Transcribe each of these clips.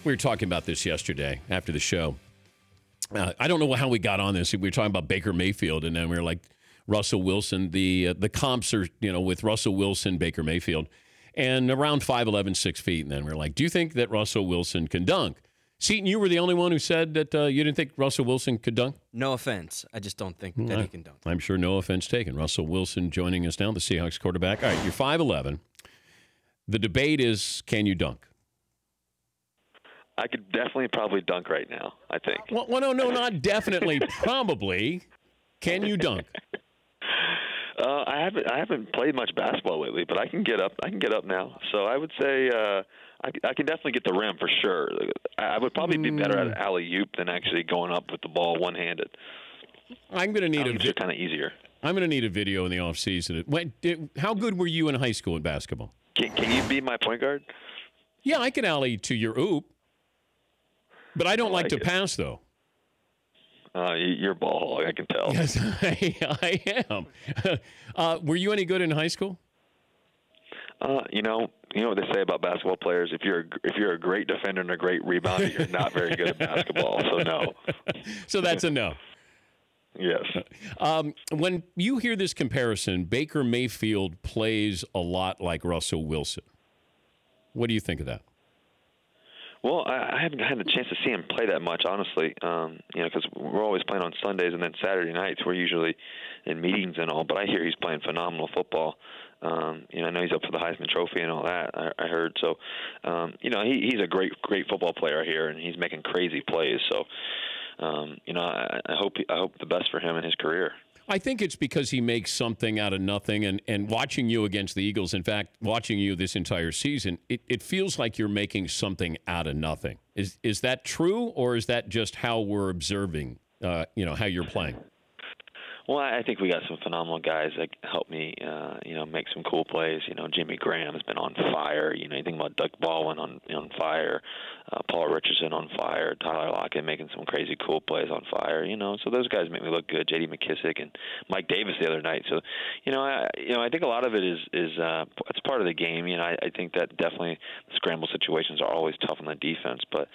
We were talking about this yesterday after the show. I don't know how we got on this. We were talking about Baker Mayfield, and then we were like, Russell Wilson. The comps are, with Russell Wilson, Baker Mayfield, and around 5'11", 6 feet. And then we were like, do you think that Russell Wilson can dunk? Seton, you were the only one who said that you didn't think Russell Wilson could dunk? No offense. I just don't think that he can dunk. I'm sure no offense taken. Russell Wilson joining us now, the Seahawks quarterback. All right, you're 5'11". The debate is, can you dunk? I could definitely probably dunk right now, I think. Well, no, not definitely, probably. Can you dunk? I haven't played much basketball lately, but I can get up. I can get up now. So I would say I can definitely get the rim for sure. I would probably be better at alley-oop than actually going up with the ball one-handed. I'm going to need it's kind of easier. I'm going to need a video in the offseason. How good were you in high school in basketball? Can you be my point guard? Yeah, I can alley to your oop. But I don't like to pass, though. You're a ball hog, I can tell. Yes, I am. Were you any good in high school? You know what they say about basketball players. If you're a great defender and a great rebounder, you're not very good at basketball. So no. So that's a no. Yes. When you hear this comparison, Baker Mayfield plays a lot like Russell Wilson. What do you think of that? Well, I haven't had a chance to see him play that much, honestly. Because we're always playing on Sundays and then Saturday nights. We're usually in meetings and all. But I hear he's playing phenomenal football. I know he's up for the Heisman Trophy and all that. I heard. So, he's a great football player here, and he's making crazy plays. So, I hope the best for him in his career. I think it's because he makes something out of nothing. And watching you against the Eagles, in fact, watching you this entire season, it feels like you're making something out of nothing. Is that true, or is that just how we're observing, how you're playing? Well, I think we got some phenomenal guys that help me, make some cool plays. Jimmy Graham has been on fire. You think about Doug Baldwin on fire, Paul Richardson on fire, Tyler Lockett making some crazy cool plays on fire. So those guys make me look good. J.D. McKissick and Mike Davis the other night. So, I think a lot of it is it's part of the game. I think that definitely the scramble situations are always tough on the defense, but.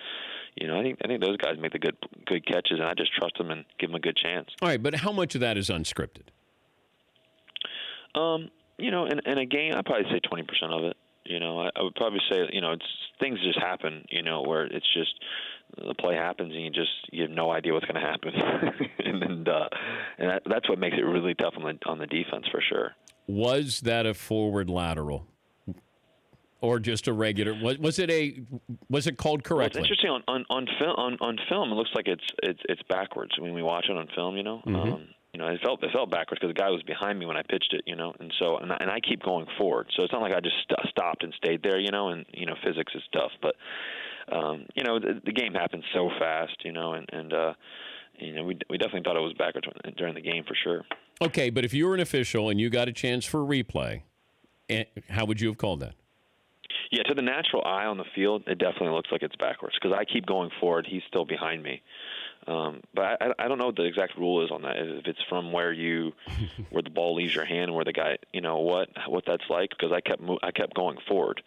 I think those guys make the good catches, and I just trust them and give them a good chance. All right, but how much of that is unscripted? In a game, I'd probably say 20% of it. I would probably say, it's things just happen. Where it's just the play happens and you have no idea what's going to happen, and that's what makes it really tough on the defense for sure. Was that a forward lateral? Or just a regular? Was it called correctly? Well, it's interesting on film. It looks like it's backwards when we watch it on film. It felt backwards because the guy was behind me when I pitched it. And I keep going forward. So it's not like I just stopped and stayed there. And physics is tough, but the game happens so fast. We definitely thought it was backwards during the game for sure. Okay, but if you were an official and you got a chance for a replay, how would you have called that? Yeah, to the natural eye on the field, it definitely looks like it's backwards because I keep going forward. He's still behind me. But I don't know what the exact rule is on that. If it's from where the ball leaves your hand, where the guy, what that's like, because I kept going forward.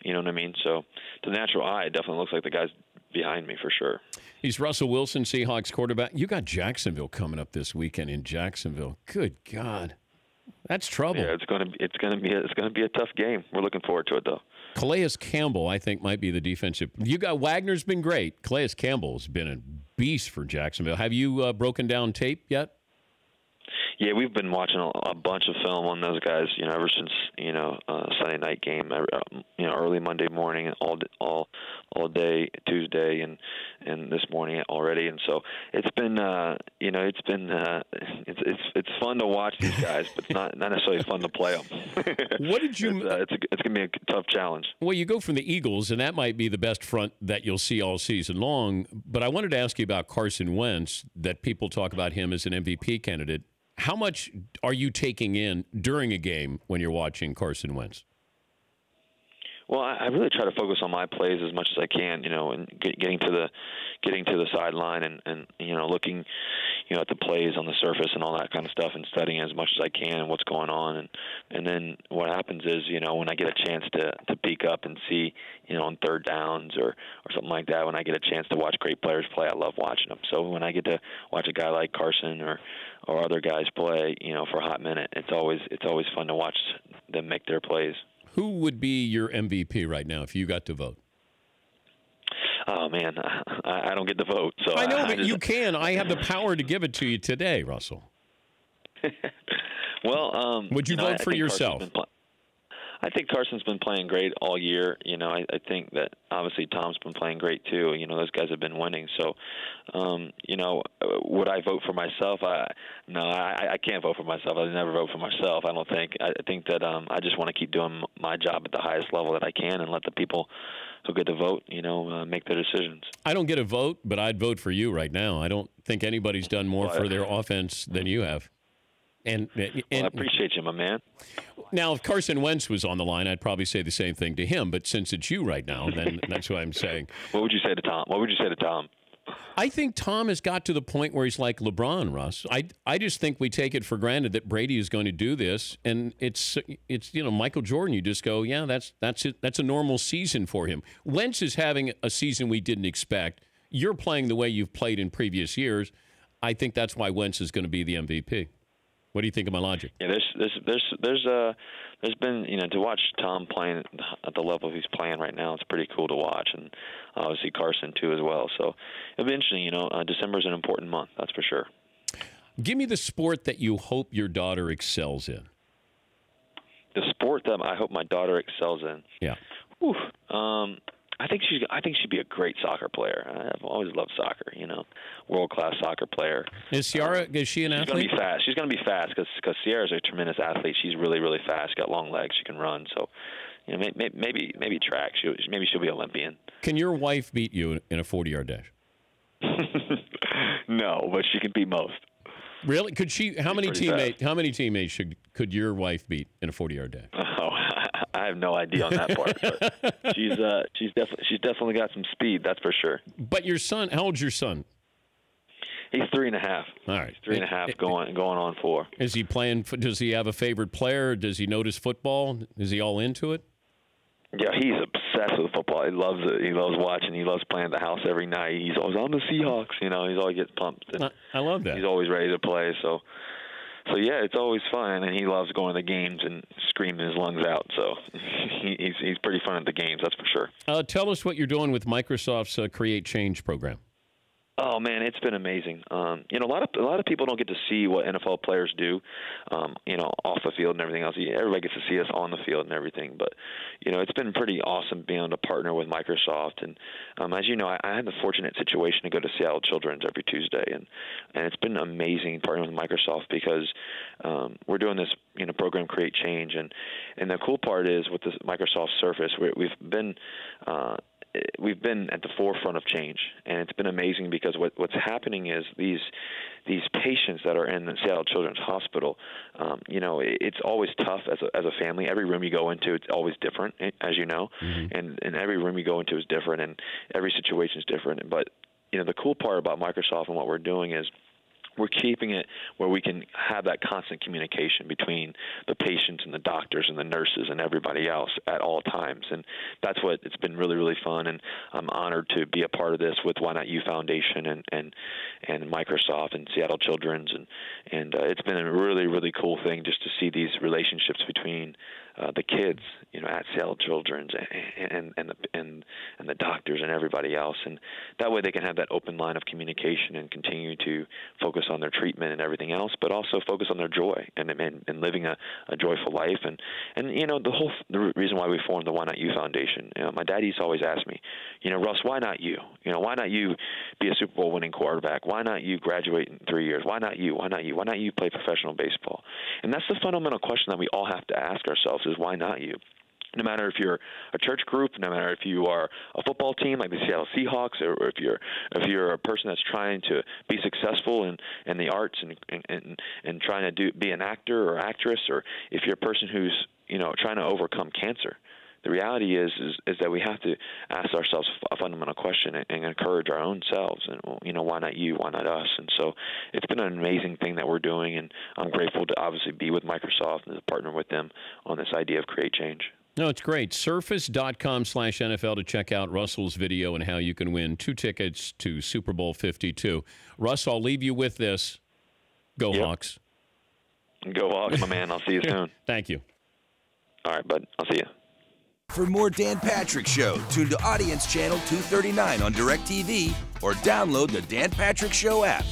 You know what I mean? So to the natural eye, it definitely looks like the guy's behind me for sure. He's Russell Wilson, Seahawks quarterback. You got Jacksonville coming up this weekend in Jacksonville. Good God. That's trouble. Yeah, it's gonna be a tough game. We're looking forward to it though. Calais Campbell, I think, might be the defensive. Wagner's been great. Calais Campbell's been a beast for Jacksonville. Have you broken down tape yet? Yeah, we've been watching a bunch of film on those guys, ever since Sunday night game, early Monday morning, and all day Tuesday, and this morning already. And so it's been it's fun to watch these guys, but it's not necessarily fun to play them. What did you? It's gonna be a tough challenge. Well, you go from the Eagles, and that might be the best front that you'll see all season long. But I wanted to ask you about Carson Wentz. That people talk about him as an MVP candidate. How much are you taking in during a game when you're watching Carson Wentz? Well, I really try to focus on my plays as much as I can, and getting to the sideline and looking, at the plays on the surface and all that kind of stuff, and studying as much as I can and what's going on, and then what happens is, when I get a chance to peek up and see, on third downs or something like that, when I get a chance to watch great players play, I love watching them. So when I get to watch a guy like Carson or other guys play, for a hot minute, it's always fun to watch them make their plays. Who would be your MVP right now if you got to vote? Oh, man, I don't get to vote. So I know, but you can. I have the power to give it to you today, Russell. Well, would you vote for yourself? I think Carson's been playing great all year. I think that obviously Tom's been playing great too. Those guys have been winning. So, would I vote for myself? No, I can't vote for myself. I never vote for myself. I don't think. I think that I just want to keep doing my job at the highest level that I can and let the people who get to vote, make their decisions. I don't get a vote, but I'd vote for you right now. I don't think anybody's done more for their offense than you have. And I appreciate you, my man. Now, if Carson Wentz was on the line, I'd probably say the same thing to him. But since it's you right now, then that's what I'm saying. What would you say to Tom? I think Tom has got to the point where he's like LeBron, Russ. I just think we take it for granted that Brady is going to do this, and it's Michael Jordan. You just go, yeah, that's it. That's a normal season for him. Wentz is having a season we didn't expect. You're playing the way you've played in previous years. I think that's why Wentz is going to be the MVP. What do you think of my logic? Yeah, there's been to watch Tom playing at the level he's playing right now. It's pretty cool to watch, and obviously Carson too as well. So it'll be interesting. December's an important month, that's for sure. Give me the sport that you hope your daughter excels in. The sport that I hope my daughter excels in. Yeah. Whew. I think she'd be a great soccer player. I've always loved soccer. World-class soccer player. Is she an athlete? She's going to be fast. She's going to be fast because Sierra's a tremendous athlete. She's really, really fast. Got long legs. She can run. So, maybe track. Maybe she'll be Olympian. Can your wife beat you in a 40-yard dash? No, but she can beat most. Really? Could she? How many teammates could your wife beat in a 40-yard dash? Oh, I have no idea on that part. But she's definitely got some speed. That's for sure. But your son, how old's your son? He's 3.5. All right, he's 3.5, going on 4. Is he playing? Does he have a favorite player? Does he notice football? Is he all into it? Yeah, he's obsessed with football. He loves it. He loves watching. He loves playing at the house every night. He's always on the Seahawks. He's always gets pumped. I love that. He's always ready to play. So yeah, it's always fun, and he loves going to the games and screaming his lungs out. So he's pretty fun at the games, that's for sure. Tell us what you're doing with Microsoft's Create Change program. Oh man, it's been amazing. A lot of people don't get to see what NFL players do, off the field and everything else. Everybody gets to see us on the field and everything, but it's been pretty awesome being able to partner with Microsoft. And as you know, I had the fortunate situation to go to Seattle Children's every Tuesday, and it's been amazing partnering with Microsoft because we're doing this program Create Change, and the cool part is with this Microsoft Surface, we've been at the forefront of change, and it's been amazing because what's happening is these patients that are in the Seattle Children's Hospital, it's always tough as a family. Every room you go into, it's always different, as you know, and every room you go into is different, and every situation is different. But the cool part about Microsoft and what we're doing is we're keeping it where we can have that constant communication between the patients and the doctors and the nurses and everybody else at all times. And that's what it's been really, really fun. And I'm honored to be a part of this with Why Not You Foundation and Microsoft and Seattle Children's. And it's been a really, really cool thing just to see these relationships between the kids, at Seattle Children's and the doctors and everybody else. And that way they can have that open line of communication and continue to focus on their treatment and everything else, but also focus on their joy and living a joyful life. And the reason why we formed the Why Not You Foundation, my dad used to always ask me, Russ, why not you? Why not you be a Super Bowl winning quarterback? Why not you graduate in 3 years? Why not you? Why not you? Why not you play professional baseball? And that's the fundamental question that we all have to ask ourselves is why not you? No matter if you're a church group, no matter if you are a football team like the Seattle Seahawks, or if you're a person that's trying to be successful in the arts and trying to be an actor or actress, or if you're a person who's trying to overcome cancer. the reality is that we have to ask ourselves a fundamental question and encourage our own selves. And, why not you? Why not us? And so it's been an amazing thing that we're doing, and I'm grateful to obviously be with Microsoft and to partner with them on this idea of create change. No, it's great. Surface.com/NFL to check out Russell's video and how you can win 2 tickets to Super Bowl 52. Russ, I'll leave you with this. Go Hawks. Go Hawks, my man. I'll see you soon. Thank you. All right, bud. I'll see you. For more Dan Patrick Show, tune to Audience Channel 239 on DirecTV or download the Dan Patrick Show app.